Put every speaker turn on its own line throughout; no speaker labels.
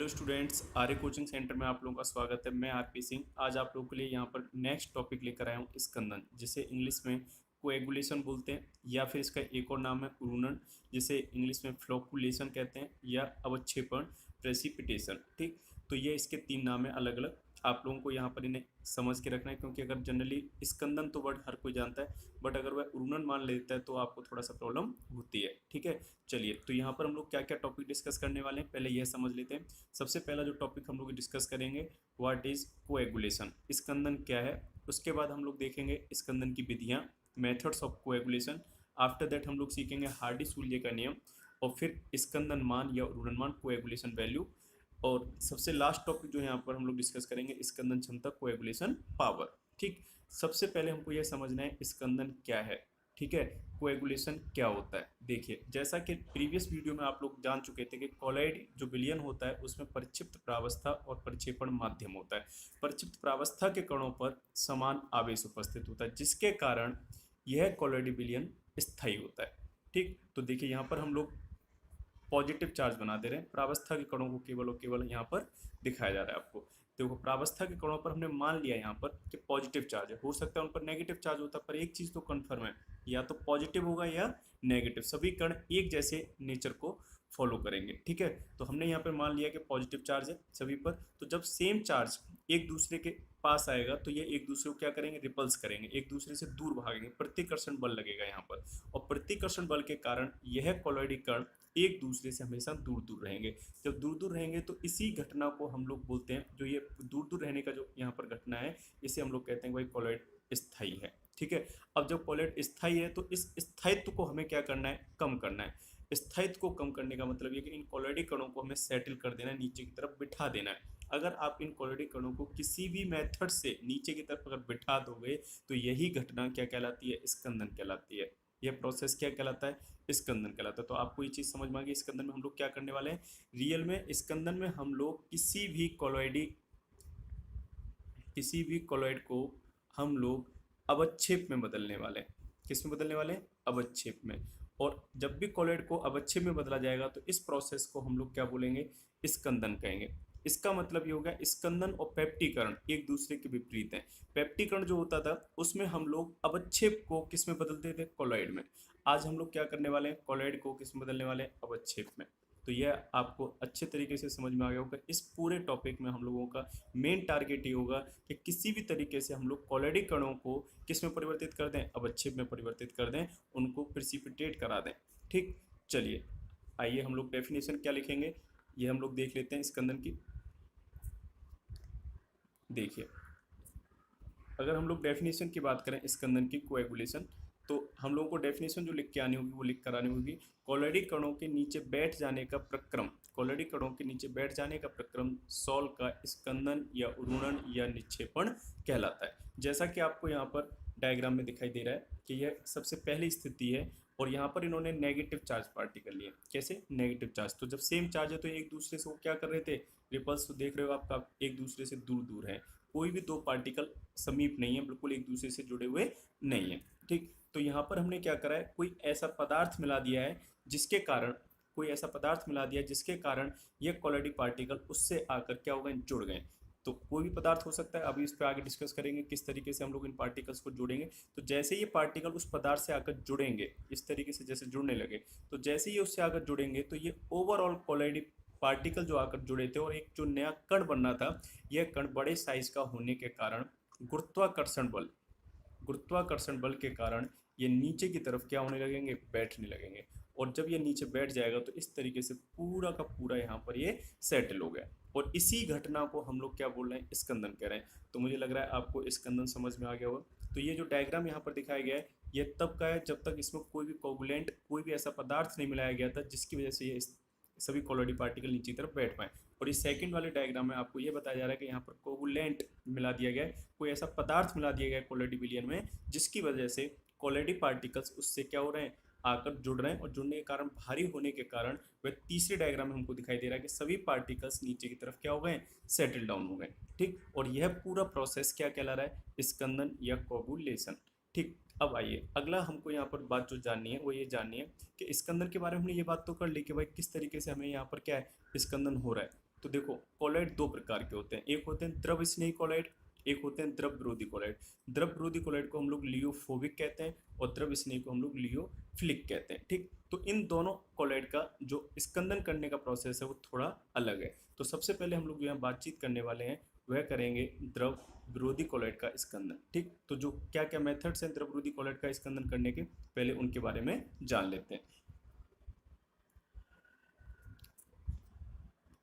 Students, आर्य coaching centre में आप लोगों का स्वागत है। मैं आरपी सिंह। आज आप लोगों के लिए यहाँ पर नेक्स्ट टॉपिक लेकर आया हूँ, स्कंदन, जिसे इंग्लिश में कोएगुलेशन बोलते हैं, या फिर इसका एक और नाम है उरूनन, जिसे इंग्लिश में फ्लोकुलेशन कहते हैं, या अवक्षेपण, प्रेसिपिटेशन। ठीक, तो ये इसके तीन नाम है अलग अलग। आप लोगों को यहाँ पर इन्हें समझ के रखना है, क्योंकि अगर जनरली स्कंदन तो वर्ड हर कोई जानता है, बट अगर वह उरूनन मान लेता है तो आपको थोड़ा सा प्रॉब्लम होती है। ठीक है, चलिए, तो यहाँ पर हम लोग क्या क्या टॉपिक डिस्कस करने वाले हैं, पहले यह समझ लेते हैं। सबसे पहला जो टॉपिक हम लोग डिस्कस करेंगे, व्हाट इज कोएगुलेशन, स्कंदन क्या है। उसके बाद हम लोग देखेंगे स्कंदन की विधियाँ, methods of coagulation. After that हम लोग सीखेंगे हार्डी-सूल्जे का नियम, और फिर स्कंदन मान या उरूनन मान, कोएगुलेशन वैल्यू। और सबसे लास्ट टॉपिक जो यहाँ पर हम लोग डिस्कस करेंगे, स्कंदन क्षमता, कोएगुलेशन पावर। ठीक, सबसे पहले हमको यह समझना है स्कंदन क्या है। ठीक है, कोएगुलेशन क्या होता है। देखिए, जैसा कि प्रीवियस वीडियो में आप लोग जान चुके थे कि कॉलॉइड जो विलयन होता है उसमें परिक्षिप्त प्रावस्था और प्रक्षेपण माध्यम होता है। परिक्षिप्त प्रावस्था के कणों पर समान आवेश उपस्थित होता है, जिसके कारण यह कॉलॉइड विलयन स्थायी होता है। ठीक, तो देखिए यहाँ पर हम लोग पॉजिटिव चार्ज बना दे रहे हैं, प्रावस्था के कणों को केवल और केवल यहाँ पर दिखाया जा रहा है आपको। देखो, प्रावस्था के कणों पर हमने मान लिया यहाँ पर कि पॉजिटिव चार्ज है, हो सकता है उन पर नेगेटिव चार्ज होता है, पर एक चीज़ तो कंफर्म है, या तो पॉजिटिव होगा या नेगेटिव। सभी कण एक जैसे नेचर को फॉलो करेंगे। ठीक है, तो हमने यहाँ पर मान लिया कि पॉजिटिव चार्ज है सभी पर, तो जब सेम चार्ज एक दूसरे के पास आएगा तो ये एक दूसरे को क्या करेंगे, रिपल्स करेंगे, एक दूसरे से दूर भागेंगे, प्रतिकर्षण बल लगेगा यहाँ पर। और प्रतिकर्षण बल के कारण यह कॉलॉइडी कण एक दूसरे से हमेशा दूर दूर रहेंगे। जब दूर दूर रहेंगे तो इसी घटना को हम लोग बोलते हैं, जो ये दूर दूर रहने का जो यहाँ पर घटना है, इसे हम लोग कहते हैं भाई कॉलॉइड स्थायी है। ठीक है, अब जब कॉलॉइड स्थायी है तो इस स्थायित्व को हमें क्या करना है, कम करना है। स्थायित्व को कम करने का मतलब ये कि इन कॉलॉइडी कणों को हमें सेटल कर देना है, नीचे की तरफ बिठा देना है। अगर आप इन कॉलॉइडी कणों को किसी भी मेथड से नीचे की तरफ अगर बिठा दोगे तो यही घटना क्या कहलाती है, स्कंदन कहलाती है। यह प्रोसेस क्या कहलाता है, स्कंदन कहलाता है। तो आपको ये चीज़ समझ में आ गई, स्कंदन में हम लोग क्या करने वाले हैं। रियल में स्कंदन में हम लोग किसी भी कॉलॉइड को हम लोग अवक्षेप में बदलने वाले हैं। किस में बदलने वाले हैं, अवक्षेप में। और जब भी कॉलॉइड को अवक्षेप में बदला जाएगा तो इस प्रोसेस को हम लोग क्या बोलेंगे, स्कंदन कहेंगे। इसका मतलब ये होगा, स्कंदन और पेप्टीकरण एक दूसरे के विपरीत हैं। पेप्टीकरण जो होता था उसमें हम लोग अवक्षेप को किस में बदलते थे, कॉलॉइड में। आज हम लोग क्या करने वाले हैं, कॉलॉइड को किस में बदलने वाले हैं, अवक्षेप में। तो यह आपको अच्छे तरीके से समझ में आ गया होगा। इस पूरे टॉपिक में हम लोगों का मेन टारगेट ये होगा कि किसी भी तरीके से हम लोग कॉलॉइडी कणों को किस में परिवर्तित कर दें, अवक्षेप में परिवर्तित कर दें, उनको प्रिसिपिटेट करा दें। ठीक, चलिए, आइए हम लोग डेफिनेशन क्या लिखेंगे ये हम लोग देख लेते हैं स्कंदन की। देखिए, अगर हम लोग डेफिनेशन की बात करें स्कंदन की, कोएगुलेशन, तो हम लोगों को डेफिनेशन जो लिख के आनी होगी वो लिख कर आनी होगी। कॉलॉइडी कणों के नीचे बैठ जाने का प्रक्रम, कॉलॉइडी कणों के नीचे बैठ जाने का प्रक्रम सॉल का स्कंदन या उरूनन या निक्षेपण कहलाता है। जैसा कि आपको यहाँ पर डायग्राम में दिखाई दे रहा है कि यह सबसे पहली स्थिति है, और यहाँ पर इन्होंने नेगेटिव चार्ज पार्टिकल लिए। कैसे, नेगेटिव चार्ज, तो जब सेम चार्ज है तो एक दूसरे से वो क्या कर रहे थे, रिपल्स। तो देख रहे हो आपका एक दूसरे से दूर दूर है, कोई भी दो पार्टिकल समीप नहीं है, बिल्कुल एक दूसरे से जुड़े हुए नहीं है। ठीक, तो यहाँ पर हमने क्या करा है, कोई ऐसा पदार्थ मिला दिया है जिसके कारण, जिसके कारण ये कॉलॉइडी पार्टिकल उससे आकर क्या हो गए, जुड़ गए। तो कोई भी पदार्थ हो सकता है, अभी इस पर आगे डिस्कस करेंगे किस तरीके से हम लोग इन पार्टिकल्स को जोड़ेंगे। तो जैसे ये पार्टिकल उस पदार्थ से आकर जुड़ेंगे, इस तरीके से जैसे जुड़ने लगे, तो जैसे ये उससे आकर जुड़ेंगे तो ये ओवरऑल कॉलॉइडी पार्टिकल जो आकर जुड़े थे, और एक जो नया कण बनना था, यह कण बड़े साइज का होने के कारण गुरुत्वाकर्षण बल के कारण ये नीचे की तरफ क्या होने लगेंगे, बैठने लगेंगे। और जब ये नीचे बैठ जाएगा तो इस तरीके से पूरा का पूरा यहाँ पर ये सेटल हो गया। और इसी घटना को हम लोग क्या बोल रहे हैं, स्कंदन कह रहे हैं। तो मुझे लग रहा है आपको स्कंदन समझ में आ गया होगा। तो ये जो डायग्राम यहाँ पर दिखाया गया है, ये तब का है जब तक इसमें कोई भी कोगुलेंट, कोई भी ऐसा पदार्थ नहीं मिलाया गया था जिसकी वजह से ये सभी कॉलॉइडी पार्टिकल नीचे की तरफ बैठ पाए। और इस सेकंड वाले डायग्राम में आपको ये बताया जा रहा है कि यहाँ पर कोगुलेंट मिला दिया गया है, कोई ऐसा पदार्थ मिला दिया गया है कॉलॉइडी विलयन में, जिसकी वजह से कॉलॉइडी पार्टिकल्स उससे क्या हो रहे हैं, आकर जुड़ रहे हैं। और जुड़ने के कारण, भारी होने के कारण, वह तीसरे डायग्राम में हमको दिखाई दे रहा है कि सभी पार्टिकल्स नीचे की तरफ क्या हो गए, सेटल डाउन हो गए। ठीक, और यह पूरा प्रोसेस क्या कहला रहा है, स्कंदन या कोगुलेशन। ठीक, अब आइए अगला हमको यहाँ पर बात जो जाननी है वो ये जाननी है कि स्कंदन के बारे में हमने ये बात तो कर ली कि भाई किस तरीके से हमें यहाँ पर क्या है, स्कंदन हो रहा है। तो देखो कोलॉइड दो प्रकार के होते हैं, एक होते हैं द्रव स्नेही कोलॉइड, एक होते हैं द्रव विरोधी कोलॉइड। द्रव विरोधी कोलॉइड को हम लोग लियोफोबिक कहते हैं और द्रव स्नेही को हम लोग लियोफिलिक कहते हैं। ठीक, तो इन दोनों कोलॉइड का जो स्कंदन करने का प्रोसेस है वो थोड़ा अलग है। तो सबसे पहले हम लोग यहाँ बातचीत करने वाले हैं वह करेंगे द्रव विरोधी कोलॉइड का स्कंदन। ठीक, तो जो क्या क्या मेथड्स हैं द्रव विरोधी कोलॉइड का स्कंदन करने के, पहले उनके बारे में जान लेते हैं।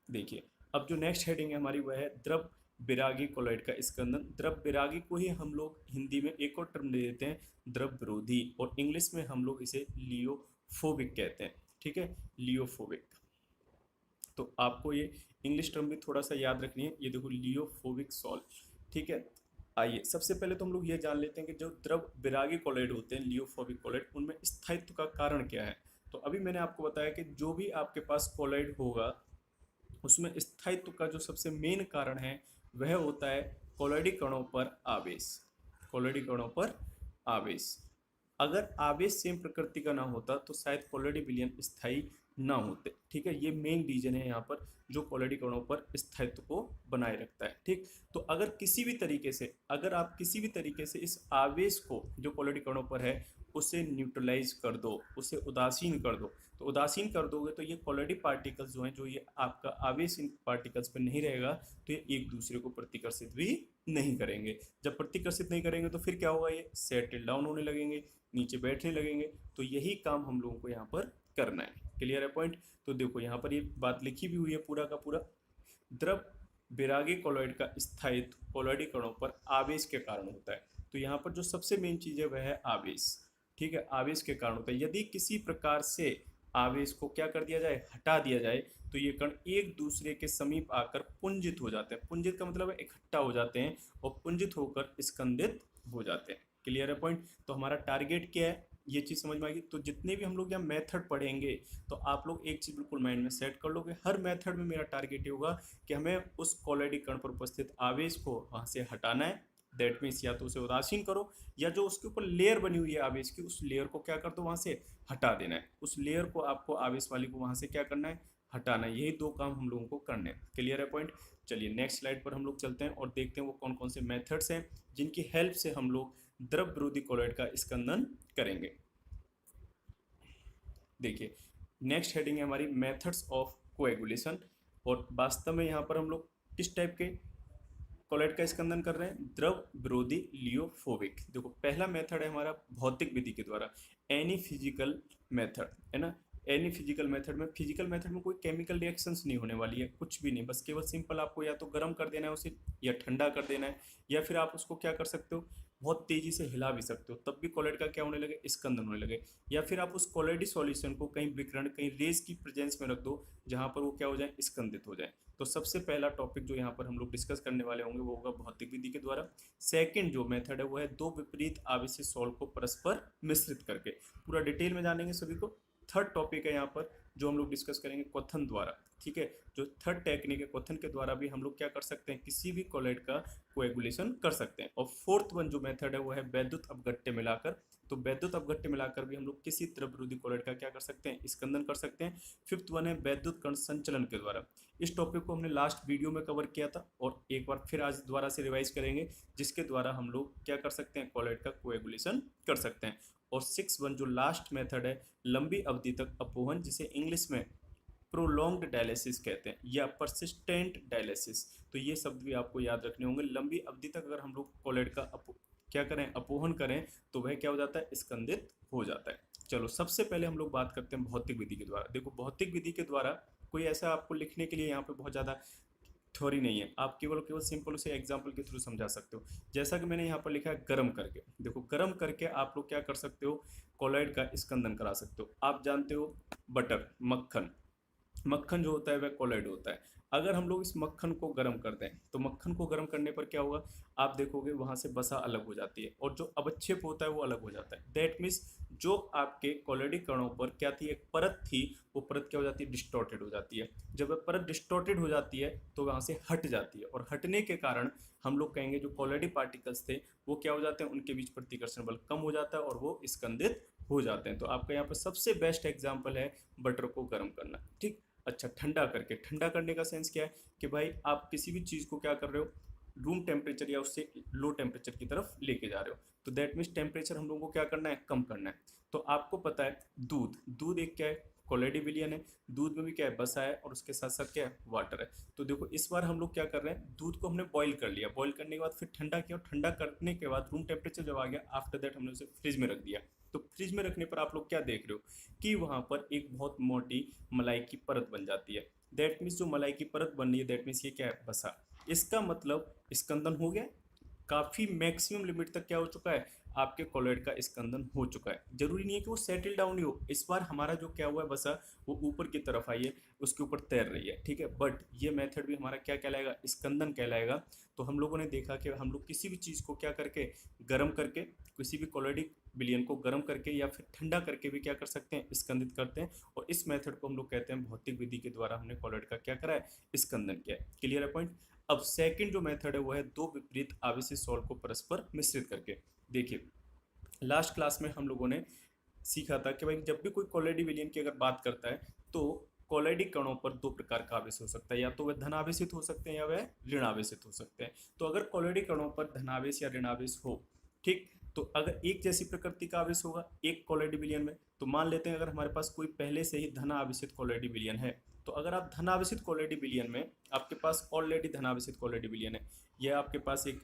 देखिए, अब जो नेक्स्ट हेडिंग है हमारी वह है द्रव विरागी कोलॉइड का स्कंदन। द्रव विरागी को ही हम लोग हिंदी में एक और टर्म दे देते हैं द्रव विरोधी, और इंग्लिश में हम लोग इसे लियोफोबिक कहते हैं। ठीक है, लियोफोबिक। तो आपको ये इंग्लिश टर्म भी थोड़ा सा याद रखनी है। ये देखो लियोफोबिक सॉल्ट। ठीक है, आइए सबसे पहले तो हम लोग ये जान लेते हैं कि जो द्रव विरागी कोलॉइड होते हैं लियोफोबिक कोलॉइड, उनमें स्थायित्व का कारण क्या है। तो अभी मैंने आपको बताया कि जो भी आपके पास कोलॉइड होगा उसमें स्थायित्व का जो सबसे मेन कारण है वह होता है कोलॉइडी कणों पर आवेश। कोलॉइडी कणों पर आवेश, अगर आवेश सेम प्रकृति का ना होता तो शायद कोलॉइडी विलयन स्थायी ना होते। ठीक है, ये मेन रीजन है यहाँ पर जो कोलॉइडी कणों पर स्थायित्व को बनाए रखता है। ठीक, तो अगर किसी भी तरीके से, अगर आप किसी भी तरीके से इस आवेश को जो कोलॉइडी कणों पर है उसे न्यूट्रलाइज कर दो, उसे उदासीन कर दो, तो उदासीन कर दोगे तो ये कोलॉइडी पार्टिकल्स जो हैं, जो ये आपका आवेश इन पार्टिकल्स पर नहीं रहेगा तो ये एक दूसरे को प्रतिकर्षित भी नहीं करेंगे। जब प्रतिकर्षित नहीं करेंगे तो फिर क्या होगा, ये सेटल डाउन होने लगेंगे, नीचे बैठने लगेंगे। तो यही काम हम लोगों को यहाँ पर करना है। क्लियर है पॉइंट। तो देखो यहाँ पर ये बात लिखी भी हुई है पूरा का पूरा, द्रव विरागी कोलॉइड का स्थायित्व कोलॉइडी कणों पर आवेश के कारण होता है। तो यहाँ पर जो सबसे मेन चीज है वह है आवेश। ठीक है, आवेश के कारण होता है। यदि किसी प्रकार से आवेश को क्या कर दिया जाए, हटा दिया जाए, तो ये कण एक दूसरे के समीप आकर पुंजित हो जाते हैं। पुंजित का मतलब है इकट्ठा हो जाते हैं और पुंजित होकर स्कंदित हो जाते हैं। क्लियर है पॉइंट। तो हमारा टारगेट क्या है, ये चीज़ समझ में आएगी। तो जितने भी हम लोग यहाँ मेथड पढ़ेंगे तो आप लोग एक चीज़ बिल्कुल माइंड में सेट कर लोगे, हर मेथड में मेरा टारगेट ये होगा कि हमें उस कोलॉइडी कण पर उपस्थित आवेश को वहाँ से हटाना है। दैट मीन्स या तो उसे उदासीन करो, या जो उसके ऊपर लेयर बनी हुई है आवेश की उस लेयर को क्या कर दो, वहाँ से हटा देना है। उस लेयर को आपको आवेश वाली को वहाँ से क्या करना है, हटाना है। यही दो काम हम लोगों को करने हैं। क्लियर है पॉइंट। चलिए नेक्स्ट स्लाइड पर हम लोग चलते हैं और देखते हैं वो कौन कौन से मेथड्स हैं जिनकी हेल्प से हम लोग द्रव विरोधी कोलॉइड का स्कंदन करेंगे। देखिए, नेक्स्ट हेडिंग है हमारी मेथड्स ऑफ कोएगुलेशन, और वास्तव में यहाँ पर हम लोग किस टाइप के कोलॉइड का स्कंदन कर रहे हैं, द्रव विरोधी लियोफोबिक। देखो पहला मेथड है हमारा भौतिक विधि के द्वारा, एनी फिजिकल मेथड है ना। एनी फिजिकल मेथड में, फिजिकल मेथड में कोई केमिकल रिएक्शंस नहीं होने वाली है, कुछ भी नहीं, बस केवल सिंपल आपको या तो गर्म कर देना है उसे, या ठंडा कर देना है, या फिर आप उसको क्या कर सकते हो, बहुत तेजी से हिला भी सकते हो, तब भी कोलॉइड का क्या होने लगे, स्कंदन होने लगे। या फिर आप उस कोलॉइडी सॉल्यूशन को कहीं विकिरण, कहीं रेज की प्रेजेंस में रख दो जहां पर वो क्या हो जाए, स्कंदित हो जाए। तो सबसे पहला टॉपिक जो यहाँ पर हम लोग डिस्कस करने वाले होंगे वो होगा भौतिक विधि के द्वारा। सेकंड जो मेथड है वो है दो विपरीत आवेशित सॉल्ट को परस्पर मिश्रित करके। पूरा डिटेल में जानेंगे सभी को। थर्ड टॉपिक है यहाँ पर जो हम लोग डिस्कस करेंगे क्वथन द्वारा। ठीक है, जो थर्ड टेक्निक है क्वथन के द्वारा भी हम लोग क्या कर सकते हैं, किसी भी कोलॉइड का कोएगुलेशन कर सकते हैं। और फोर्थ वन जो मेथड है वो है वैद्युत अपघट्य मिलाकर। तो वैद्युत अपघट्य मिलाकर भी हम लोग किसी द्रव विरोधी कोलॉइड का क्या कर सकते हैं, स्कंदन कर सकते हैं। फिफ्थ वन है वैद्युत कण संचलन के द्वारा। इस टॉपिक को हमने लास्ट वीडियो में कवर किया था और एक बार फिर आज दोबारा से रिवाइज करेंगे, जिसके द्वारा हम लोग क्या कर सकते हैं, कोलॉइड का कोएगुलेशन कर सकते हैं। और सिक्स वन जो लास्ट मेथड है लंबी अवधि तक अपोहन, जिसे इंग्लिश में प्रोलॉन्ग्ड डायलिसिस कहते हैं या परसिस्टेंट डायलिसिस। तो ये शब्द भी आपको याद रखने होंगे। लंबी अवधि तक अगर हम लोग कोलॉइड का क्या करें, अपोहन करें, तो वह क्या हो जाता है, स्कंदित हो जाता है। चलो सबसे पहले हम लोग बात करते हैं भौतिक विधि के द्वारा। देखो भौतिक विधि के द्वारा कोई ऐसा आपको लिखने के लिए यहाँ पे बहुत ज़्यादा थ्योरी नहीं है, आप केवल केवल सिंपल उसे एग्जाम्पल के थ्रू समझा सकते हो। जैसा कि मैंने यहाँ पर लिखा है गर्म करके। देखो गर्म करके आप लोग क्या कर सकते हो, कोलॉइड का स्कंदन करा सकते हो। आप जानते हो बटर, मक्खन, मक्खन जो होता है वह कोलॉइड होता है। अगर हम लोग इस मक्खन को गर्म कर दें तो मक्खन को गर्म करने पर क्या होगा, आप देखोगे वहां से वसा अलग हो जाती है और जो अवक्षेप होता है वो अलग हो जाता है। दैट मीन्स जो आपके कोलॉइडी कणों पर क्या थी, एक परत थी, वो परत क्या हो जाती है, डिस्टॉर्टेड हो जाती है। जब वह परत डिस्टॉर्टेड हो जाती है तो वहां से हट जाती है, और हटने के कारण हम लोग कहेंगे जो कोलॉइडी पार्टिकल्स थे वो क्या हो जाते हैं, उनके बीच प्रतिकर्षण बल कम हो जाता है और वो स्कंदित हो जाते हैं। तो आपका यहाँ पर सबसे बेस्ट एग्जाम्पल है बटर को गर्म करना। ठीक, अच्छा, ठंडा करके, ठंडा करने का सेंस क्या है कि भाई आप किसी भी चीज़ को क्या कर रहे हो, रूम टेम्परेचर या उससे लो टेम्परेचर की तरफ लेके जा रहे हो। तो दैट मीन्स टेम्परेचर हम लोगों को क्या करना है, कम करना है। तो आपको पता है दूध, दूध एक क्या है, कोलेडी विलियन है। दूध में भी क्या है, बसा है, और उसके साथ साथ क्या है, वाटर है। तो देखो इस बार हम लोग क्या कर रहे हैं, दूध को हमने बॉईल कर लिया, बॉईल करने के बाद फिर ठंडा किया, और ठंडा करने के बाद रूम टेम्परेचर जब आ गया, आफ्टर दैट हमने उसे फ्रिज में रख दिया। तो फ्रिज में रखने पर आप लोग क्या देख रहे हो कि वहाँ पर एक बहुत मोटी मलाई की परत बन जाती है। दैट मीन्स जो मलाई की परत बन रही है, दैट मीन्स ये क्या है, बसा। इसका मतलब स्कंदन हो गया। काफ़ी मैक्सिमम लिमिट तक क्या हो चुका है, आपके कोलॉइड का स्कंदन हो चुका है। जरूरी नहीं है कि वो सेटल डाउन ही हो। इस बार हमारा जो क्या हुआ है बसा, वो ऊपर की तरफ आई है, उसके ऊपर तैर रही है, ठीक है। बट ये मेथड भी हमारा क्या कहलाएगा, स्कंदन कहलाएगा। तो हम लोगों ने देखा कि हम लोग किसी भी चीज़ को क्या करके, गर्म करके, किसी भी कोलॉइडिक विलयन को गर्म करके या फिर ठंडा करके भी क्या कर सकते हैं, स्कंदित करते हैं। और इस मेथड को हम लोग कहते हैं भौतिक विधि के द्वारा हमने कोलॉइड का क्या करा है, स्कंदन किया है। क्लियर है पॉइंट। अब सेकंड जो मेथड है वो है दो विपरीत आवेशित सॉल्ट को परस्पर मिश्रित करके। देखिए लास्ट क्लास में हम लोगों ने सीखा था कि भाई जब भी कोई कोलेडी विलियन की अगर बात करता है तो कोलेडी कणों पर दो प्रकार का आवेश हो सकता है, या तो वह धनावेशित हो सकते हैं या वह ऋणावेशित हो सकते हैं। तो अगर कोलेडी कणों पर धनावेश या ऋणावेश हो, ठीक, तो अगर एक जैसी प्रकृति का आवेश होगा एक कोलेडी विलियन में, तो मान लेते हैं अगर हमारे पास कोई पहले से ही धनावेशित कोलेडी विलियन है, तो अगर आप धनावेशित कोलेडी विलियन में, आपके पास ऑलरेडी धनावेशित कोलेडी विलियन है, यह आपके पास एक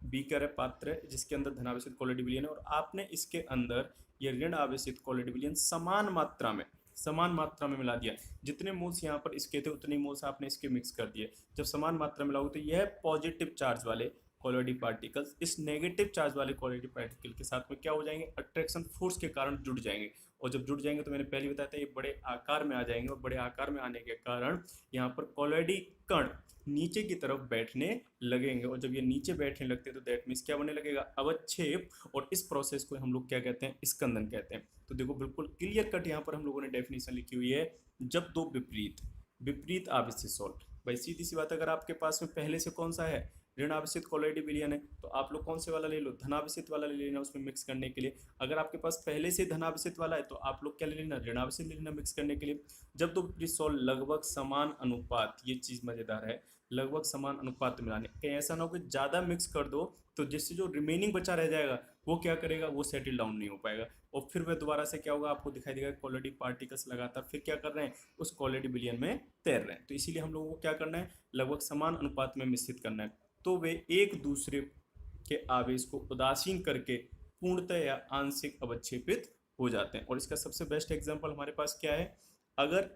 बीकर है, पात्र है, जिसके अंदर धनावेशित कोलेडी विलयन है, और आपने इसके अंदर ये ऋण आवेशित कोलेडी विलयन समान मात्रा में मिला दिया। जितने मोल्स यहाँ पर इसके थे उतने मोल्स आपने इसके मिक्स कर दिए। जब समान मात्रा में मिलाओगे तो यह पॉजिटिव चार्ज वाले कोलेडी पार्टिकल्स इस नेगेटिव चार्ज वाले कोलेडी पार्टिकल के साथ में क्या हो जाएंगे, अट्रैक्शन फोर्स के कारण जुड़ जाएंगे। और जब जुड़ जाएंगे तो मैंने पहले बताया था ये बड़े आकार में आ जाएंगे, और बड़े आकार में आने के कारण यहाँ पर कोलेडी कण नीचे की तरफ बैठने लगेंगे। और जब ये नीचे बैठने लगते हैं तो दैट मीन्स क्या बनने लगेगा, अवक्षेप। और इस प्रोसेस को हम लोग क्या कहते हैं, स्कंदन कहते हैं। तो देखो बिल्कुल क्लियर कट यहाँ पर हम लोगों ने डेफिनेशन लिखी हुई है। जब दो विपरीत विपरीत आवेशित सॉल्ट, भाई सीधी सी बात, अगर आपके पास में पहले से कौन सा है, ऋण आवेशित कोलेडी विलयन है, तो आप लोग कौन से वाला ले लो, धनावेशित वाला ले लेना उसमें मिक्स करने के लिए। अगर आपके पास पहले से धनावेशित वाला है तो आप लोग क्या ले लेना, ऋणावेशित ले लेना मिक्स करने के लिए। जब दो विपरीत सॉल्ट लगभग समान अनुपात, ये चीज़ मज़ेदार है, लगभग समान अनुपात में मिलाने, कहीं ऐसा ना हो कि ज़्यादा मिक्स कर दो तो जिससे जो रिमेनिंग बचा रह जाएगा वो क्या करेगा, वो सेटल डाउन नहीं हो पाएगा, और फिर वह दोबारा से क्या होगा, आपको दिखाई देगा कोलेडी पार्टिकल्स लगातार फिर क्या कर रहे हैं, उस कोलेडी विलयन में तैर रहे हैं। तो इसीलिए हम लोगों को क्या करना है, लगभग समान अनुपात में मिश्रित करना है। तो वे एक दूसरे के आवेश को उदासीन करके पूर्णतः या आंशिक अवक्षेपित हो जाते हैं। और इसका सबसे बेस्ट एग्जाम्पल हमारे पास क्या है, अगर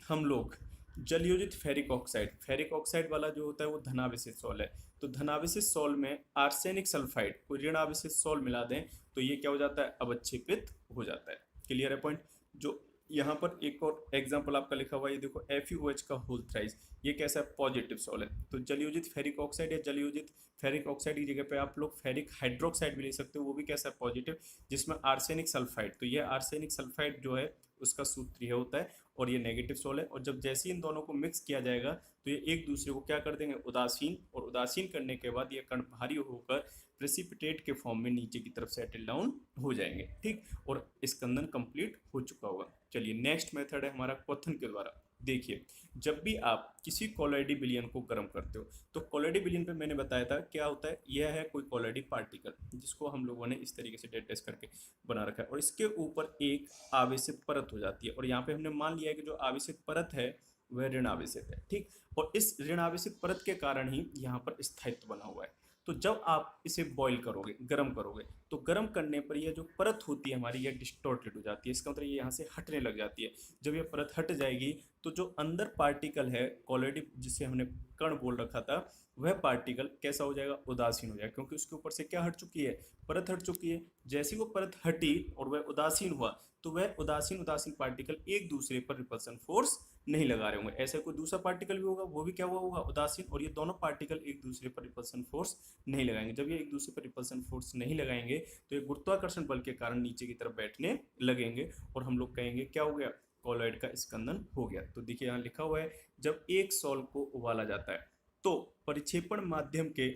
हम लोग जलयोजित फेरिक ऑक्साइड वाला जो होता है वो धनावेशित सॉल है, तो धनावेशित सॉल में आर्सेनिक सल्फाइड कोई ऋणावेशित सॉल मिला दें तो ये क्या हो जाता है, अवक्षेपित हो जाता है। क्लियर है पॉइंट। जो यहाँ पर एक और एग्जांपल आपका लिखा हुआ है, ये देखो FeOH का होल थ्राइस, ये कैसा है, पॉजिटिव सॉल है। तो जलयोजित फेरिक ऑक्साइड या जलयोजित फेरिक ऑक्साइड की जगह पे आप लोग फेरिक हाइड्रोक्साइड भी ले सकते हो, वो भी कैसा है, पॉजिटिव, जिसमें आर्सेनिक सल्फाइड, तो ये आर्सेनिक सल्फाइड जो है उसका सूत्र यह होता है, और ये नेगेटिव सॉल है। और जब जैसे इन दोनों को मिक्स किया जाएगा तो ये एक दूसरे को क्या कर देंगे, उदासीन, और उदासीन करने के बाद ये कण भारी होकर प्रेसिपिटेट के फॉर्म में नीचे की तरफ सेटल डाउन हो जाएंगे, ठीक, और स्कंदन कंप्लीट हो चुका होगा। चलिए नेक्स्ट मेथड है हमारा क्वथन के द्वारा। देखिए जब भी आप किसी कोलेडी विलयन को गर्म करते हो, तो कोलेडी विलयन पे मैंने बताया था क्या होता है, यह है कोई कोलेडी पार्टिकल जिसको हम लोगों ने इस तरीके से डेटेस्ट करके बना रखा है, और इसके ऊपर एक आवेशित परत हो जाती है, और यहाँ पे हमने मान लिया है कि जो आवेशित परत है वह ऋण आवेशित है, ठीक। और इस ऋण आवेशित परत के कारण ही यहाँ पर स्थायित्व बना हुआ है। तो जब आप इसे बॉईल करोगे, गर्म करोगे, तो गर्म करने पर यह जो परत होती है हमारी, यह डिस्टॉर्टेड हो जाती है। इसका मतलब ये यहाँ से हटने लग जाती है। जब यह परत हट जाएगी तो जो अंदर पार्टिकल है कोलेडी, जिसे हमने कण बोल रखा था, वह पार्टिकल कैसा हो जाएगा, उदासीन हो जाएगा, क्योंकि उसके ऊपर से क्या हट चुकी है, परत हट चुकी है। जैसी वो परत हटी और वह उदासीन हुआ, तो वह उदासीन उदासीन पार्टिकल एक दूसरे पर रिपल्सन फोर्स नहीं लगा रहे होंगे। ऐसा कोई दूसरा पार्टिकल भी होगा, वो भी क्या हुआ होगा, उदासीन, और ये दोनों पार्टिकल एक दूसरे पर रिपल्सन फोर्स नहीं लगाएंगे। जब ये एक दूसरे पर रिपल्सन फोर्स नहीं लगाएंगे तो ये गुरुत्वाकर्षण बल के कारण नीचे की तरफ बैठने लगेंगे, और हम लोग कहेंगे क्या हो गया, कोलॉइड का स्कंदन हो गया। तो देखिए यहाँ लिखा हुआ है, जब एक सॉल्ट को उबाला जाता है तो परिक्षेपण माध्यम के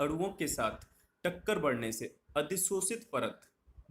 अणुओं के साथ टक्कर बढ़ने से अधिशोषित परत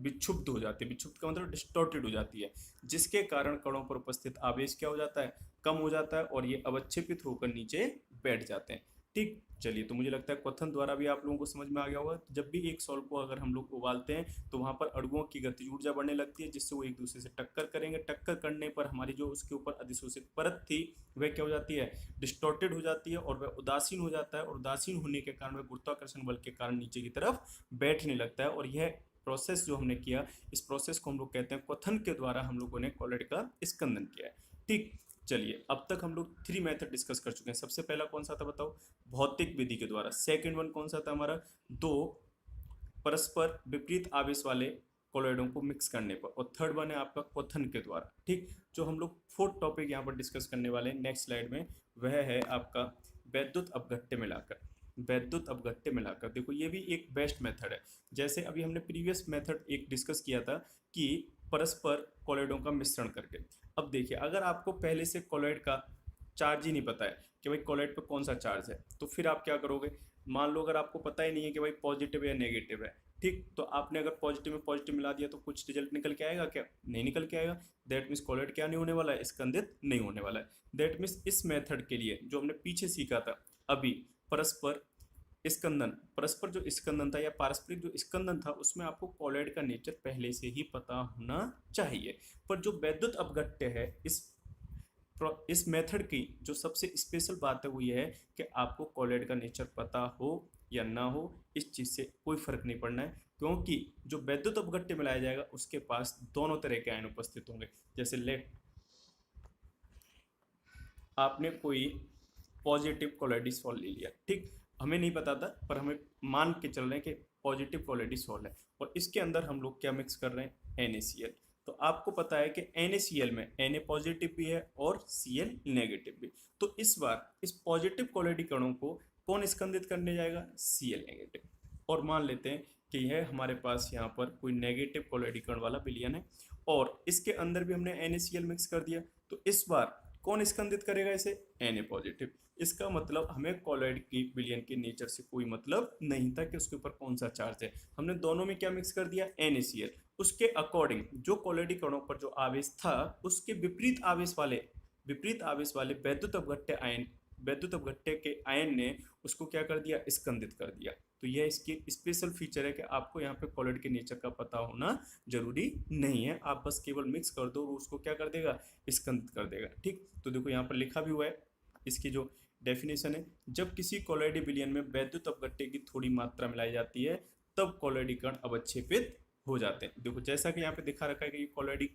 विक्षुब्ध हो जाती है। विक्षुब्ध का मतलब डिस्टॉर्टेड हो जाती है, जिसके कारण कणों पर उपस्थित आवेश क्या हो जाता है, कम हो जाता है और ये अवक्षेपित होकर नीचे बैठ जाते हैं। ठीक, चलिए, तो मुझे लगता है क्वेश्चन द्वारा भी आप लोगों को समझ में आ गया होगा। जब भी एक सॉल्व को अगर हम लोग उबालते हैं तो वहां पर अणुओं की गतिज ऊर्जा बढ़ने लगती है, जिससे वो एक दूसरे से टक्कर करेंगे। टक्कर करने पर हमारी जो उसके ऊपर अधिशोषित परत थी वह क्या हो जाती है, डिस्टॉर्टेड हो जाती है और वह उदासीन हो जाता है। और उदासीन होने के कारण वह गुरुत्वाकर्षण बल के कारण नीचे की तरफ बैठने लगता है। और यह प्रोसेस जो हमने किया, इस प्रोसेस को हम लोग कहते हैं क्वथन के द्वारा हम लोगों ने कॉलॉइड का स्कंदन किया है। ठीक, चलिए, अब तक हम लोग 3 मेथड डिस्कस कर चुके हैं। सबसे पहला कौन सा था बताओ, भौतिक विधि के द्वारा। सेकंड वन कौन सा था हमारा, दो परस्पर विपरीत आवेश वाले कोलॉइडों को मिक्स करने पर। और थर्ड वन है आपका क्वथन के द्वारा। ठीक, जो हम लोग फोर्थ टॉपिक यहाँ पर डिस्कस करने वाले हैं नेक्स्ट स्लाइड में, वह है आपका वैद्युत अपघट्य मिलाकर। वैद्युत अपघट्य मिलाकर, देखो ये भी एक बेस्ट मेथड है। जैसे अभी हमने प्रीवियस मेथड एक डिस्कस किया था कि परस्पर कोलॉइडों का मिश्रण करके। अब देखिए, अगर आपको पहले से कोलॉइड का चार्ज ही नहीं पता है कि भाई कोलॉइड पे कौन सा चार्ज है, तो फिर आप क्या करोगे। मान लो अगर आपको पता ही नहीं है कि भाई पॉजिटिव है या नेगेटिव है, ठीक, तो आपने अगर पॉजिटिव में पॉजिटिव मिला दिया तो कुछ रिजल्ट निकल के आएगा क्या, नहीं निकल के आएगा। दैट मीन्स कोलॉइड क्या नहीं होने वाला है, स्कंदित नहीं होने वाला है। दैट मीन्स इस मेथड के लिए जो हमने पीछे सीखा था अभी, परस्पर स्कंदन, परस्पर जो स्कंदन था या पारस्परिक जो स्कंदन था, उसमें आपको कोलॉइड का नेचर पहले से ही पता होना चाहिए। पर जो वैद्युत अपघट्य है, इस मेथड की जो सबसे स्पेशल बात है वो ये है कि आपको कोलॉइड का नेचर पता हो या ना हो, इस चीज़ से कोई फर्क नहीं पड़ना है। क्योंकि जो वैद्युत अपघट्य मिलाया जाएगा उसके पास दोनों तरह के आयन उपस्थित होंगे। जैसे लेट आपने कोई पॉजिटिव कोलॉइड सॉल्व ले लिया, ठीक, हमें नहीं पता था पर हमें मान के चल रहे हैं कि पॉजिटिव कोलॉइड सॉल्व है, और इसके अंदर हम लोग क्या मिक्स कर रहे हैं, NaCl। तो आपको पता है कि NaCl में Na पॉजिटिव भी है और Cl नेगेटिव भी। तो इस बार इस पॉजिटिव कोलॉइड कणों को कौन स्कंदित करने जाएगा, Cl नेगेटिव। और मान लेते हैं कि यह हमारे पास यहाँ पर कोई नेगेटिव कोलॉइड कण वाला विलयन है और इसके अंदर भी हमने NaCl मिक्स कर दिया। तो इस बार कौन स्कंदित करेगा इसे, Na पॉजिटिव। इसका मतलब हमें कोलॉइड की विलयन के नेचर से कोई मतलब नहीं था कि उसके ऊपर कौन सा चार्ज है। हमने दोनों में क्या मिक्स कर दिया, NaCl। उसके अकॉर्डिंग जो कोलॉइड कणों पर जो आवेश था उसके विपरीत आवेश वाले वैद्युत अपघट्य आयन, वैद्युत अपघट्य के आयन ने उसको क्या कर दिया, स्कंदित कर दिया। तो यह इसकी स्पेशल फीचर है कि आपको यहाँ पे कोलॉइड के नेचर का पता होना जरूरी नहीं है। आप बस केवल मिक्स कर दो, उसको क्या कर देगा, स्कंदित कर देगा। ठीक, तो देखो यहाँ पर लिखा भी हुआ है, इसकी जो डेफिनेशन है, जब किसी कोलॉइड विलयन में वैद्युत अपघट्य की थोड़ी मात्रा मिलाई जाती है तब कोलॉइड कण अवक्षेपित हो जाते हैं। देखो जैसा कि यहाँ पे दिखा रखा है कि ये कोलॉइड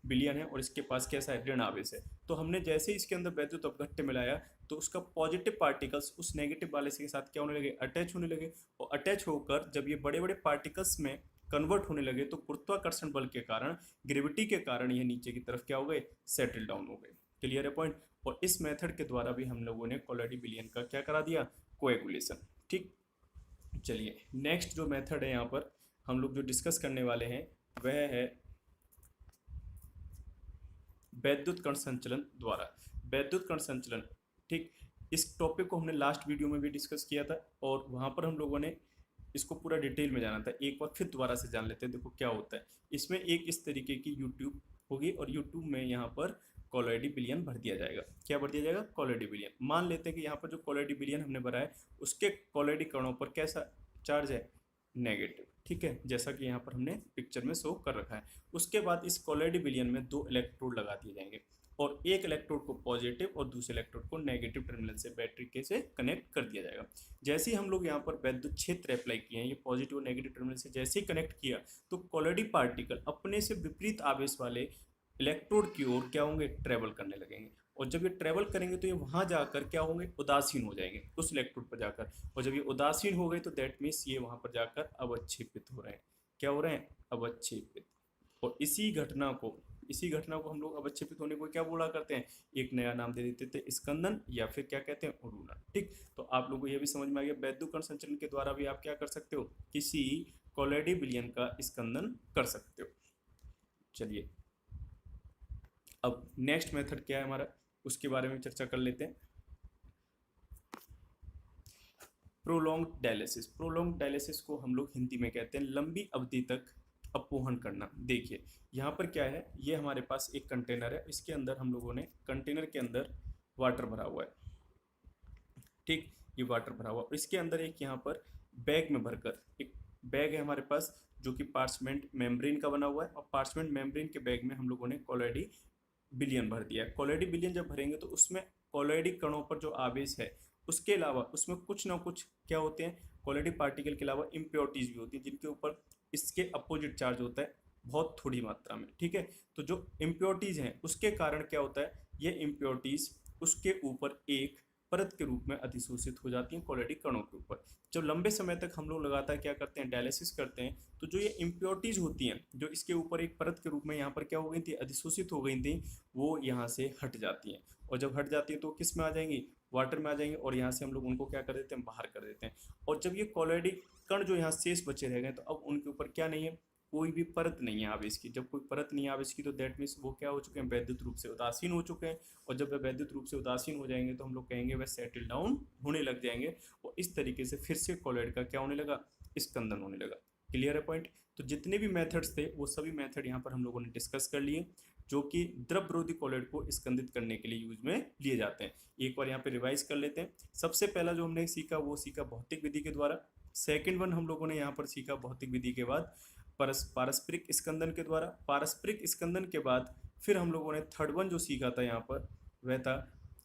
विलयन है और इसके पास कैसा है, ऋण आवेश है। तो हमने जैसे ही इसके अंदर वैद्युत अपघट्य मिलाया तो उसका पॉजिटिव पार्टिकल्स उस नेगेटिव वाले के साथ क्या होने लगे, अटैच होने लगे। और अटैच होकर जब ये बड़े बड़े पार्टिकल्स में कन्वर्ट होने लगे तो गुरुत्वाकर्षण बल के कारण, ग्रेविटी के कारण ये नीचे की तरफ क्या हो गए, सेटल डाउन हो गए। क्लियर है पॉइंट। और इस मेथड के द्वारा भी हम लोगों ने कोलॉइड विलयन का क्या करा दिया, कोएगुलेशन। ठीक, चलिए नेक्स्ट जो मेथड है यहाँ पर हम लोग जो डिस्कस करने वाले हैं वह है वैद्युत कण संचलन द्वारा। वैद्युत कण संचलन, ठीक, इस टॉपिक को हमने लास्ट वीडियो में भी डिस्कस किया था और वहाँ पर हम लोगों ने इसको पूरा डिटेल में जाना था। एक बार फिर दोबारा से जान लेते हैं। देखो क्या होता है, इसमें एक इस तरीके की यूट्यूब होगी और यूट्यूब में यहाँ पर कोलॉइड विलयन भर दिया जाएगा। क्या भर दिया जाएगा, कोलॉइड विलयन। मान लेते हैं कि यहाँ पर जो कोलॉइड विलयन हमने भरा है उसके कोलॉइड कणों पर कैसा चार्ज है, नेगेटिव। ठीक है, जैसा कि यहाँ पर हमने पिक्चर में शो कर रखा है। उसके बाद इस कोलॉइड विलयन में 2 इलेक्ट्रोड लगा दिए जाएंगे और एक इलेक्ट्रोड को पॉजिटिव और दूसरे इलेक्ट्रोड को नेगेटिव टर्मिनल से बैटरी के से कनेक्ट कर दिया जाएगा। जैसे ही हम लोग यहाँ पर वैद्युत क्षेत्र अप्लाई किए हैं, ये पॉजिटिव और नेगेटिव टर्मिनल से जैसे ही कनेक्ट किया तो कोलॉइड पार्टिकल अपने से विपरीत आवेश वाले इलेक्ट्रोड की ओर क्या होंगे, ट्रेवल करने लगेंगे। और जब ये ट्रेवल करेंगे तो ये वहां जाकर क्या होंगे, उदासीन हो जाएंगे उस इलेक्ट्रोड पर जाकर। और जब ये उदासीन हो गए तो दैट मीन्स ये वहां पर जाकर अवक्षेपित हो रहे हैं। क्या हो रहे हैं, अवक्षेपित। और इसी घटना को हम लोग अवक्षेपित होने को क्या बोला करते हैं, एक नया नाम दे देते थे, स्कंदन, या फिर क्या कहते हैं, उरूनन। ठीक, तो आप लोगों को यह भी समझ में आ गया वैद्युत कण संचलन के द्वारा भी आप क्या कर सकते हो, किसी कोलॉइड विलयन का स्कंदन कर सकते हो। चलिए अब नेक्स्ट मेथड क्या है हमारा, उसके बारे में चर्चा कर लेते हैं। Prolong dialysis. प्रोलॉन्ग डायलिसिस को हम लोग हिंदी में कहते हैं लंबी अवधि तक अपोहन करना। देखिए यहाँ पर क्या है, ये हमारे पास एक कंटेनर है, इसके अंदर हम लोगों ने कंटेनर के अंदर वाटर भरा हुआ है, ठीक, ये वाटर भरा हुआ, इसके अंदर एक यहाँ पर बैग में भरकर, एक बैग है हमारे पास जो कि पार्चमेंट मेम्ब्रेन का बना हुआ है, और पार्चमेंट मेम्ब्रेन के बैग में हम लोगों ने कोलॉइडी बिलियन भर दिया है। कोलॉइडी बिलियन जब भरेंगे तो उसमें कोलॉइडी कणों पर जो आवेश है उसके अलावा उसमें कुछ ना कुछ क्या होते हैं, कोलॉइडी पार्टिकल के अलावा इम्प्योरिटीज भी होती हैं जिनके ऊपर इसके अपोजिट चार्ज होता है बहुत थोड़ी मात्रा में, ठीक है। तो जो इम्प्योरिटीज हैं उसके कारण क्या होता है, ये इम्प्योरिटीज उसके ऊपर एक परत के रूप में अधिशोषित हो जाती हैं कोलॉइडी कणों के ऊपर। जब लंबे समय तक हम लोग लगातार क्या करते हैं, डायलिसिस करते हैं, तो जो ये इम्प्योरिटीज होती हैं जो इसके ऊपर एक परत के रूप में यहाँ पर क्या हो गई थी, अधिशोषित हो गई थी, वो यहाँ से हट जाती हैं, और जब हट जाती है तो किस में आ जाएंगी, वाटर में आ जाएंगे, और यहाँ से हम लोग उनको क्या कर देते हैं, बाहर कर देते हैं। और जब ये कोलॉइडी कण जो यहाँ शेष बचे रह गए तो अब उनके ऊपर क्या नहीं है, कोई भी परत नहीं है आवेश की। जब कोई परत नहीं है आवेश की तो दैट मीन्स वो क्या हो चुके हैं, वैद्युत रूप से उदासीन हो चुके हैं, और जब वे वैद्युत रूप से उदासीन हो जाएंगे तो हम लोग कहेंगे वह सेटल डाउन होने लग जाएंगे, और इस तरीके से फिर से कोलॉइड का क्या होने लगा, स्कंदन होने लगा। क्लियर है पॉइंट। तो जितने भी मेथड्स थे वो सभी मेथड यहाँ पर हम लोगों ने डिस्कस कर लिए जो कि द्रव विरोधी कोलॉइड को स्कंदित करने के लिए यूज में लिए जाते हैं। एक बार यहाँ पे रिवाइज कर लेते हैं। सबसे पहला जो हमने सीखा वो सीखा भौतिक विधि के द्वारा। सेकेंड वन हम लोगों ने यहाँ पर सीखा भौतिक विधि के बाद पारस्परिक स्कंदन के द्वारा। पारस्परिक स्कंदन के बाद फिर हम लोगों ने थर्ड वन जो सीखा था यहाँ पर वह था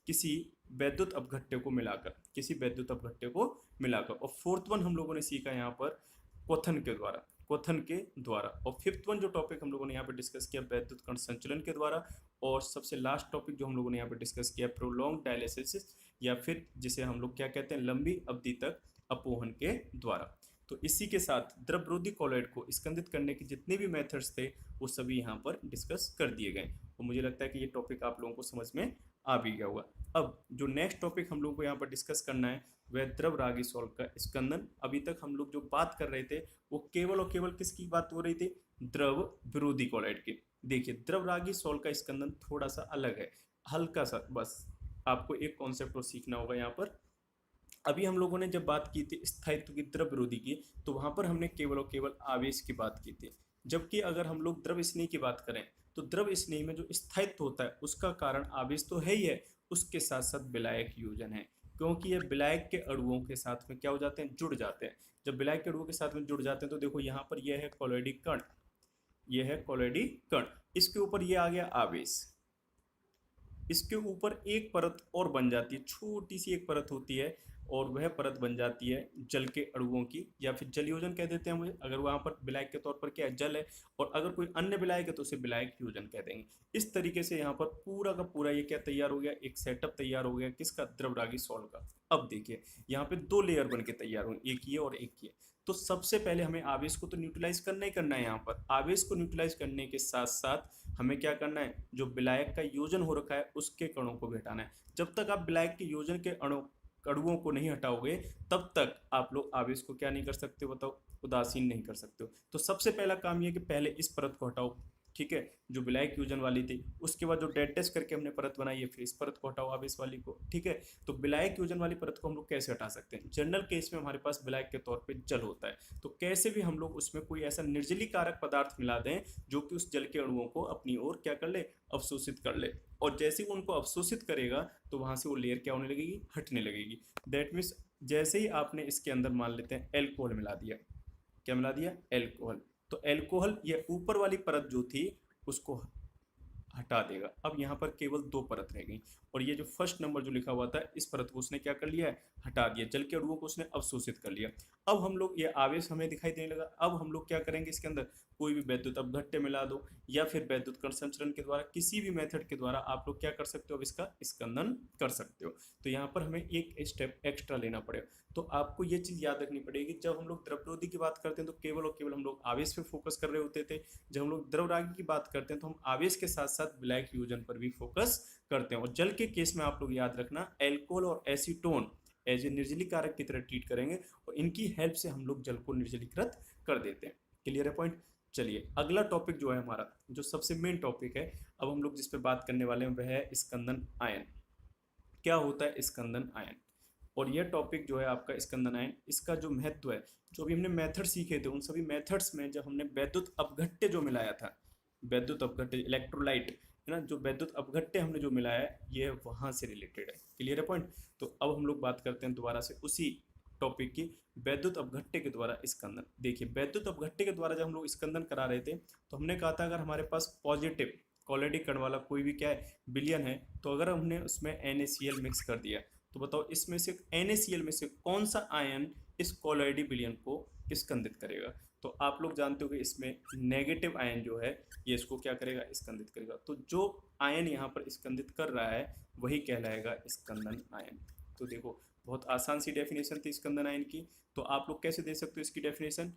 किसी वैद्युत अपघट्य को मिलाकर, किसी वैद्युत अपघट्य को मिलाकर। और फोर्थ वन हम लोगों ने सीखा यहाँ पर क्वथन के द्वारा, क्वथन के द्वारा। और फिफ्थ वन जो टॉपिक हम लोगों ने यहाँ पर डिस्कस किया वैद्युत कण संचलन के द्वारा। और सबसे लास्ट टॉपिक जो हम लोगों ने यहाँ पर डिस्कस किया प्रोलॉन्ग डायलिसिस, या फिर जिसे हम लोग क्या कहते हैं, लंबी अवधि तक अपोहन के द्वारा। तो इसी के साथ द्रव विरोधी कोलॉइड को स्कंदित करने के जितने भी मेथड्स थे वो सभी यहाँ पर डिस्कस कर दिए गए, और मुझे लगता है कि ये टॉपिक आप लोगों को समझ में आ भी गया होगा। अब जो नेक्स्ट टॉपिक हम लोगों को यहाँ पर डिस्कस करना है वह द्रव रागी सॉल्ट का स्कंदन। अभी तक हम लोग जो बात कर रहे थे वो केवल और केवल किसकी बात हो रही थी, द्रव विरोधी कोलॉइड की। देखिए द्रव रागी सॉल्ट का स्कंदन थोड़ा सा अलग है, हल्का सा, बस आपको एक कॉन्सेप्ट को सीखना होगा यहाँ पर। अभी हम लोगों ने जब बात की थी स्थायित्व की द्रव विरोधी की तो वहां पर हमने केवल और केवल आवेश की बात की थी, जबकि अगर हम लोग द्रव स्नेही की बात करें तो द्रव स्नेही में जो स्थायित्व होता है उसका कारण आवेश तो है ही है, उसके साथ साथ विलायक योजन है, क्योंकि ये विलायक के अणुओं के साथ में क्या हो जाते हैं, जुड़ जाते हैं। जब विलायक के अणुओं के साथ में जुड़ जाते हैं तो देखो यहाँ पर यह है कोलॉइडी कण, यह है कोलॉइडी कण, इसके ऊपर ये आ गया आवेश, इसके ऊपर एक परत और बन जाती है, छोटी सी एक परत होती है, और वह परत बन जाती है जल के अणुओं की, या फिर जल योजन कह देते हैं मुझे, अगर वहां पर विलायक के तौर पर क्या है, जल है, और अगर कोई अन्य विलायक है तो उसे विलायक योजन कह देंगे। इस तरीके से यहाँ पर पूरा का पूरा ये क्या तैयार हो गया, एक सेटअप तैयार हो गया किसका, द्रवरागी सॉल्ट का। अब देखिए यहाँ पे दो लेयर बन के तैयार हुए, एक ये और एक ये। तो सबसे पहले हमें आवेश को तो न्यूट्रलाइज करना ही करना है। यहाँ पर आवेश को न्यूट्रलाइज करने के साथ साथ हमें क्या करना है, जो विलायक का योजन हो रखा है उसके कणों को भी हटाना है। जब तक आप विलायक के योजन के अणुओं को नहीं हटाओगे तब तक आप लोग आवेश को क्या नहीं कर सकते, बताओ, उदासीन नहीं कर सकते हो। तो सबसे पहला काम यह कि पहले इस परत को हटाओ, ठीक है, जो विलायक योजन वाली थी। उसके बाद जो डेड टेस्ट करके हमने परत बनाई है फिर इस परत को हटाओ आवेश वाली को, ठीक है। तो विलायक योजन वाली परत को हम लोग कैसे हटा सकते हैं, जनरल केस में हमारे पास विलायक के तौर पे जल होता है, तो कैसे भी हम लोग उसमें कोई ऐसा निर्जलीकारक पदार्थ मिला दें जो कि उस जल के अणुओं को अपनी ओर क्या कर ले, अवशोषित कर ले, और जैसे ही उनको अवशोषित करेगा तो वहां से वो लेयर क्या होने लगेगी, हटने लगेगी। दैट मीन्स जैसे ही आपने इसके अंदर मान लेते हैं एल्कोहल मिला दिया, क्या मिला दिया, एल्कोहल, तो एल्कोहल ये ऊपर वाली परत जो थी उसको हटा देगा। अब यहाँ पर केवल दो परत रह गई, और ये जो फर्स्ट नंबर जो लिखा हुआ था इस परत को उसने क्या कर लिया है, हटा दिया, जल के अणुओं को उसने अवशोषित कर लिया। अब हम लोग ये आवेश हमें दिखाई देने लगा, अब हम लोग क्या करेंगे, इसके अंदर कोई भी वैद्युत अपघट्य मिला दो या फिर वैद्युत कण संचरण के द्वारा, किसी भी मेथड के द्वारा आप लोग क्या कर सकते हो, अब इसका स्कंदन कर सकते हो। तो यहाँ पर हमें एक स्टेप एक्स्ट्रा लेना पड़ेगा। तो आपको ये चीज याद रखनी पड़ेगी, जब हम लोग द्रव विरोधी की बात करते हैं तो केवल और केवल हम लोग आवेश पे फोकस कर रहे होते थे, जब हम लोग द्रव रागी की बात करते हैं तो हम आवेश के साथ साथ विलायक योजन पर भी फोकस करते हैं। और जल के केस में आप लोग याद रखना एल्कोहल और एसीटोन एज ए निर्जली कारक की तरह ट्रीट करेंगे, और इनकी हेल्प से हम लोग जल को निर्जलीकृत कर देते हैं। क्लियर है पॉइंट। चलिए अगला टॉपिक जो है हमारा, जो सबसे मेन टॉपिक है अब हम लोग जिस पे बात करने वाले हैं वह है स्कंदन आयन। क्या होता है स्कंदन आयन। और यह टॉपिक जो है आपका स्कंदन आयन, इसका जो महत्व है, जो भी हमने मेथड सीखे थे उन सभी मेथड्स में जब हमने वैद्युत अपघट्य जो मिलाया था, वैद्युत अपघट्य इलेक्ट्रोलाइट है ना, जो वैद्युत अपघट्य हमने जो मिलाया है ये वहां से रिलेटेड है। क्लियर है पॉइंट। तो अब हम लोग बात करते हैं दोबारा से उसी टॉपिक की, वैद्युत अपघट्य के द्वारा स्कंदन। देखिए वैद्युत अपघट्य के द्वारा जब हम लोग स्कंदन करा रहे थे तो हमने कहा था अगर हमारे पास पॉजिटिव कॉलरेडी कण वाला कोई भी क्या है विलयन है, तो अगर हमने उसमें NaCl मिक्स कर दिया तो बताओ इसमें से NaCl में से कौन सा आयन इस कॉलरेडी विलयन को स्कंदित करेगा। तो आप लोग जानते हो कि इसमें नेगेटिव आयन जो है ये इसको क्या करेगा, स्कंदित करेगा। तो जो आयन यहाँ पर स्कंदित कर रहा है वही कहलाएगा स्कंदन आयन। तो देखो बहुत आसान सी डेफिनेशन थी स्कंदन आयन की। तो आप लोग कैसे दे सकते हो इसकी डेफिनेशन,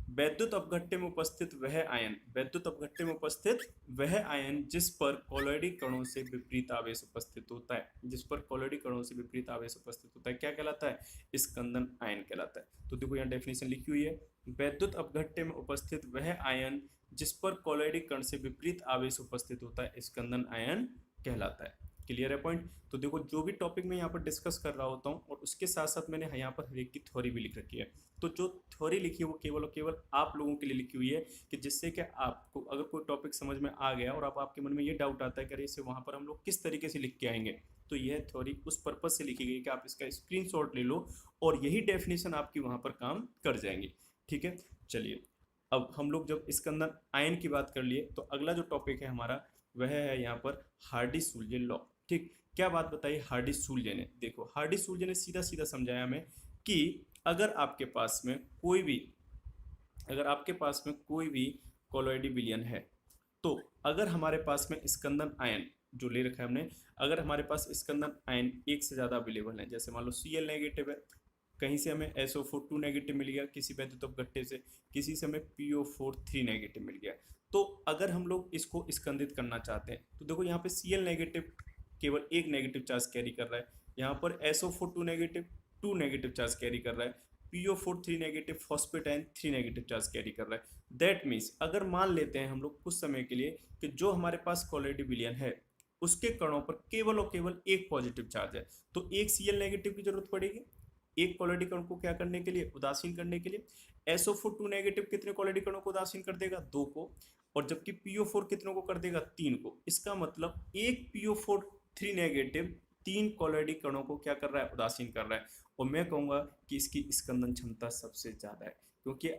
वैद्युत अपघट्य में उपस्थित वह आयन, वैद्युत अपघट्य में उपस्थित वह आयन जिस पर कॉलरेडी कणों से विपरीत आवेश उपस्थित होता है, जिस पर कॉलरेडी कणों से विपरीत आवेश उपस्थित होता है क्या कहलाता है, स्कंदन आयन कहलाता है। तो देखो यहाँ डेफिनेशन लिखी हुई है, वैद्युत अपघट्य में उपस्थित वह आयन जिस पर कॉलरेडी कण से विपरीत आवेश उपस्थित होता है स्कंदन आयन कहलाता है। क्लियर है पॉइंट। तो देखो जो भी टॉपिक मैं यहाँ पर डिस्कस कर रहा होता हूँ और उसके साथ साथ मैंने यहाँ पर हर एक की थ्योरी भी लिख रखी है। तो जो थ्योरी लिखी है वो केवल और केवल आप लोगों के लिए लिखी हुई है कि जिससे कि आपको अगर कोई टॉपिक समझ में आ गया और आपके मन में ये डाउट आता है कि अरे इसे वहाँ पर हम लोग किस तरीके से लिख के आएंगे, तो यह थ्योरी उस पर्पज से लिखी गई कि आप इसका स्क्रीनशॉट ले लो और यही डेफिनेशन आपकी वहाँ पर काम कर जाएंगी। ठीक है चलिए, अब हम लोग जब स्कंदन आयन की बात कर लिए तो अगला जो टॉपिक है हमारा वह है यहाँ पर हार्डी-सूल्जे लॉ। ठीक, क्या बात बताई हार्डी-सूल्जे ने। देखो हार्डी-सूल्जे ने सीधा सीधा समझाया हमें कि अगर आपके पास में कोई भी, अगर आपके पास में कोई भी कॉलॉइडी विलयन है, तो अगर हमारे पास में स्कंदन आयन जो ले रखा है हमने, अगर हमारे पास स्कंदन आयन एक से ज़्यादा अवेलेबल है, जैसे मान लो Cl नेगेटिव है, कहीं से हमें SO4 2 नेगेटिव मिल गया किसी वैद्युत अपघट्य से, किसी से हमें PO4 3 नेगेटिव मिल गया, तो अगर हम लोग इसको स्कंदित करना चाहते हैं तो देखो यहाँ पे Cl नेगेटिव केवल एक नेगेटिव चार्ज कैरी कर रहा है, यहाँ पर SO4 2 negative 2 negative charge carry कर रहा है, PO4 3 negative phosphate ion 3 negative charge carry कर रहा है। दैट मीन्स अगर मान लेते हैं हम लोग कुछ समय के लिए कि जो हमारे पास कॉलरेडी विलयन है उसके कणों पर केवल और केवल एक पॉजिटिव चार्ज है, तो एक Cl नेगेटिव की जरूरत पड़ेगी एक कॉलरेडी कण को क्या करने के लिए, उदासीन करने के लिए। SO4 2 नेगेटिव कितने कॉलरेडी कणों को उदासीन कर देगा, 2 को, और जबकि PO4 कितनों को कर देगा, 3 को। इसका मतलब एक PO4 3 नेगेटिव 3 कॉलरेडी कणों को क्या कर रहा है, उदासीन कर रहा है। और मैं कहूँगा कि इसकी स्कंदन क्षमता सबसे ज़्यादा है, क्योंकि ये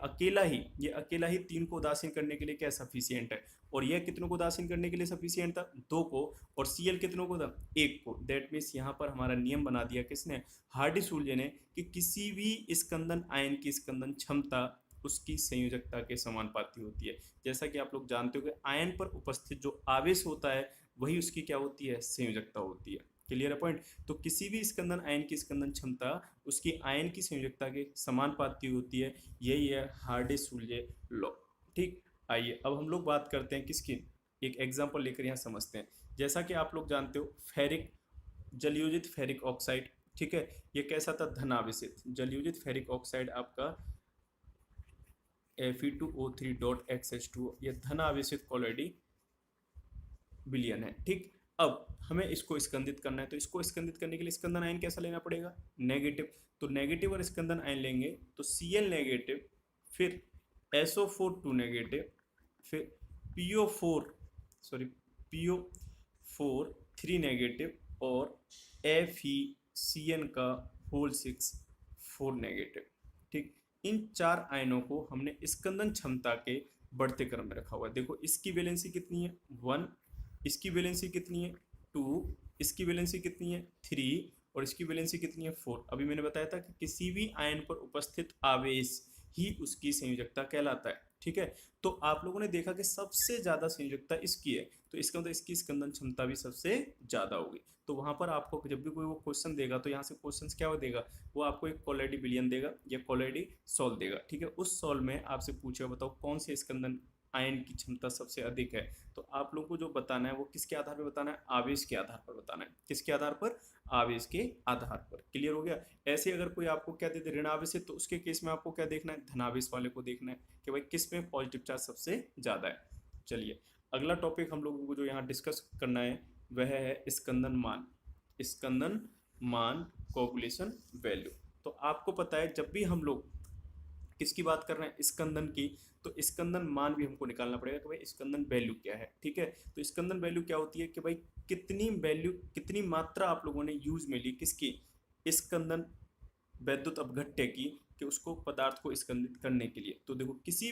अकेला ही 3 को उदासीन करने के लिए क्या सफिशियंट है, और यह कितनों को उदासीन करने के लिए सफिशियंट था, 2 को, और Cl कितनों को था, 1 को। दैट मीन्स यहाँ पर हमारा नियम बना दिया किसने, हार्डी-सूल्जे ने, कि किसी भी स्कंदन आयन की स्कंदन क्षमता उसकी संयोजकता के समानुपाती होती है। जैसा कि आप लोग जानते हो कि आयन पर उपस्थित जो आवेश होता है वही उसकी क्या होती है, संयोजकता होती है। क्लियर है पॉइंट। तो किसी भी स्कंदन आयन की स्कंदन क्षमता उसकी आयन की संयोजकता के समानुपाती होती है, यही है हार्डी-सूल्जे लॉ। ठीक, आइए अब हम लोग बात करते हैं किसकी, एक एग्जांपल लेकर यहाँ समझते हैं। जैसा कि आप लोग जानते हो फेरिक, जलयोजित फेरिक ऑक्साइड, ठीक है, ये कैसा था, धनावेशित जलयोजित फेरिक ऑक्साइड आपका Fe2O3.XH2, ये धनावेशित कॉलरेडी विलयन है। ठीक, अब हमें इसको स्कंदित करना है, तो इसको स्कंदित करने के लिए स्कंदन आयन कैसा लेना पड़ेगा, नेगेटिव। तो नेगेटिव और स्कंदन आयन लेंगे तो Cl नेगेटिव, फिर SO4 2 नेगेटिव, फिर PO4 3 नेगेटिव और FeCN का होल 6 4 नेगेटिव। ठीक, इन 4 आयनों को हमने स्कंदन क्षमता के बढ़ते क्रम में रखा हुआ है। देखो इसकी वैलेंसी कितनी है, 1, इसकी वैलेंसी कितनी है, 2, इसकी वैलेंसी कितनी है, 3, और इसकी वैलेंसी कितनी है, 4। अभी मैंने बताया था कि किसी भी आयन पर उपस्थित आवेश ही उसकी संयोजकता कहलाता है। ठीक है, तो आप लोगों ने देखा कि सबसे ज्यादा संयोजकता इसकी है, तो इसका मतलब इसकी स्कंदन क्षमता भी सबसे ज्यादा होगी। तो वहां पर आपको जब भी कोई वो क्वेश्चन देगा तो यहाँ से क्वेश्चन क्या हो देगा, वो आपको एक कॉलरेडी विलयन देगा या कॉलरेडी सॉल्व देगा। ठीक है, उस सॉल्व में आपसे पूछेगा बताओ कौन से स्कंदन आयन की क्षमता सबसे अधिक है, तो आप लोगों को जो बताना है वो किसके आधार पर बताना है, आवेश के आधार पर बताना है। किसके आधार पर, आवेश के आधार पर। क्लियर हो गया। ऐसे अगर कोई आपको क्या दे दे ऋणावेश है, तो उसके केस में आपको क्या देखना है, धनावेश वाले को देखना है कि भाई किस में पॉजिटिव चार्ज सबसे ज्यादा है। चलिए अगला टॉपिक हम लोगों को जो यहाँ डिस्कस करना है वह है स्कंदन मान। स्कंदन मान कोगुलेशन वैल्यू। तो आपको पता है जब भी हम लोग किसकी बात कर रहे हैं, स्कंदन की, तो स्कंदन मान भी हमको निकालना पड़ेगा कि भाई स्कंदन वैल्यू क्या है। ठीक है, तो स्कंदन वैल्यू क्या होती है कि भाई कितनी वैल्यू, कितनी मात्रा आप लोगों ने यूज में ली किसकी, स्कंदन वैद्युत अपघट्य की, कि उसको पदार्थ को स्कंदित करने के लिए। तो देखो किसी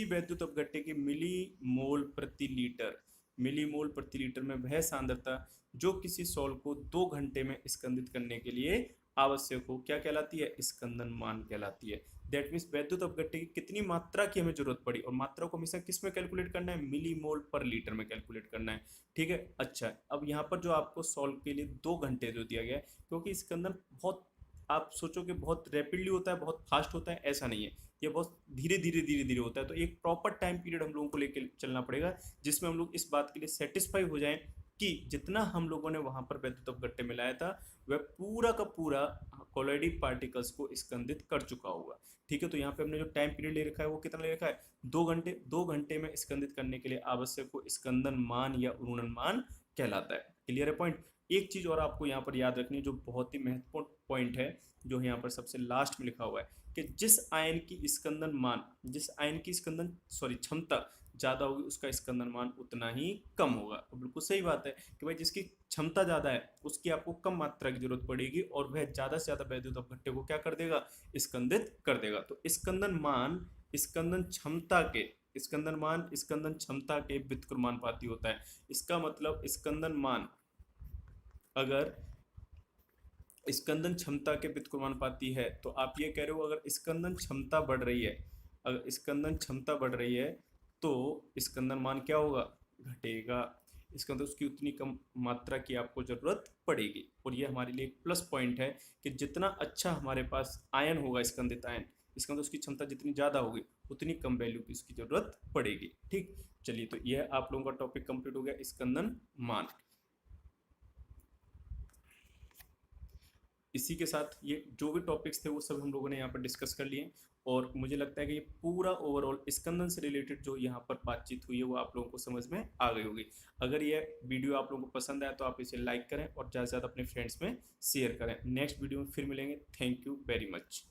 वैद्युत अपघट्य की मिली मोल प्रति लीटर, मिली मोल प्रति लीटर में वह सांद्रता जो किसी सॉल्ट को 2 घंटे में स्कंदित करने के लिए आवश्यक हो, क्या कहलाती है, स्कंदन मान कहलाती है। दैट मीन्स वैद्युत अपघट्य की कितनी मात्रा की हमें जरूरत पड़ी, और मात्रा को हमेशा किस में कैलकुलेट करना है, मिली मोल पर लीटर में कैलकुलेट करना है। ठीक है, अच्छा अब यहाँ पर जो आपको सॉल्व के लिए 2 घंटे जो दिया गया है, क्योंकि स्कंदन बहुत, आप सोचो कि बहुत रैपिडली होता है, बहुत फास्ट होता है, ऐसा नहीं है, ये बहुत धीरे धीरे होता है। तो एक प्रॉपर टाइम पीरियड हम लोगों को लेकर चलना पड़ेगा, जिसमें हम लोग इस बात के लिए सेटिस्फाई हो जाएं कि जितना हम लोगों ने वहां पर वैद्युत अपघट्य मिलाया था वह पूरा का पूरा कोलोइडी पार्टिकल्स को स्कंदित कर चुका होगा। ठीक है, तो यहाँ पे हमने जो टाइम पीरियड ले रखा है वो कितना ले रखा है, 2 घंटे। 2 घंटे में स्कंदित करने के लिए आवश्यक हो स्कंदन मान या उन्मूलन मान कहलाता है। क्लियर है पॉइंट। एक चीज और आपको यहाँ पर याद रखनी है जो बहुत ही महत्वपूर्ण पॉइंट है, जो यहाँ पर सबसे लास्ट में लिखा हुआ है कि जिस आयन की स्कंदन मान, जिस आयन की स्कंदन सॉरी क्षमता ज्यादा होगी उसका स्कंदन मान उतना ही कम होगा। तो बिल्कुल सही बात है कि भाई जिसकी क्षमता ज्यादा है उसकी आपको कम मात्रा की जरूरत पड़ेगी, और वह ज्यादा से ज्यादा वैद्युत अपघट्य को क्या कर देगा, स्कंदित कर देगा। तो स्कंदन मान स्कंदन क्षमता के, स्कंदन मान स्कंदन क्षमता के व्युत्क्रमानुपाती होता है। इसका मतलब स्कंदन मान अगर स्कंदन क्षमता के व्युत्क्रमानुपाती है, तो आप ये कह रहे हो अगर स्कंदन क्षमता बढ़ रही है, अगर स्कंदन क्षमता बढ़ रही है तो स्कंदन मान क्या होगा, घटेगा। इसका मतलब उसकी उतनी कम मात्रा की आपको जरूरत पड़ेगी। और ये हमारे लिए एक प्लस पॉइंट है कि जितना अच्छा हमारे पास आयन होगा, स्कंदित आयन, इसका मतलब उसकी क्षमता जितनी ज्यादा होगी उतनी कम वैल्यू की उसकी जरूरत पड़ेगी। ठीक, चलिए तो यह आप लोगों का टॉपिक कंप्लीट हो गया, स्कंदन मान। इसी के साथ ये जो भी टॉपिक्स थे वो सब हम लोगों ने यहाँ पर डिस्कस कर लिए, और मुझे लगता है कि ये पूरा ओवरऑल स्कंदन से रिलेटेड जो यहाँ पर बातचीत हुई है वो आप लोगों को समझ में आ गई होगी। अगर ये वीडियो आप लोगों को पसंद आया तो आप इसे लाइक करें और ज़्यादा से ज़्यादा अपने फ्रेंड्स में शेयर करें। नेक्स्ट वीडियो में फिर मिलेंगे। Thank you very much.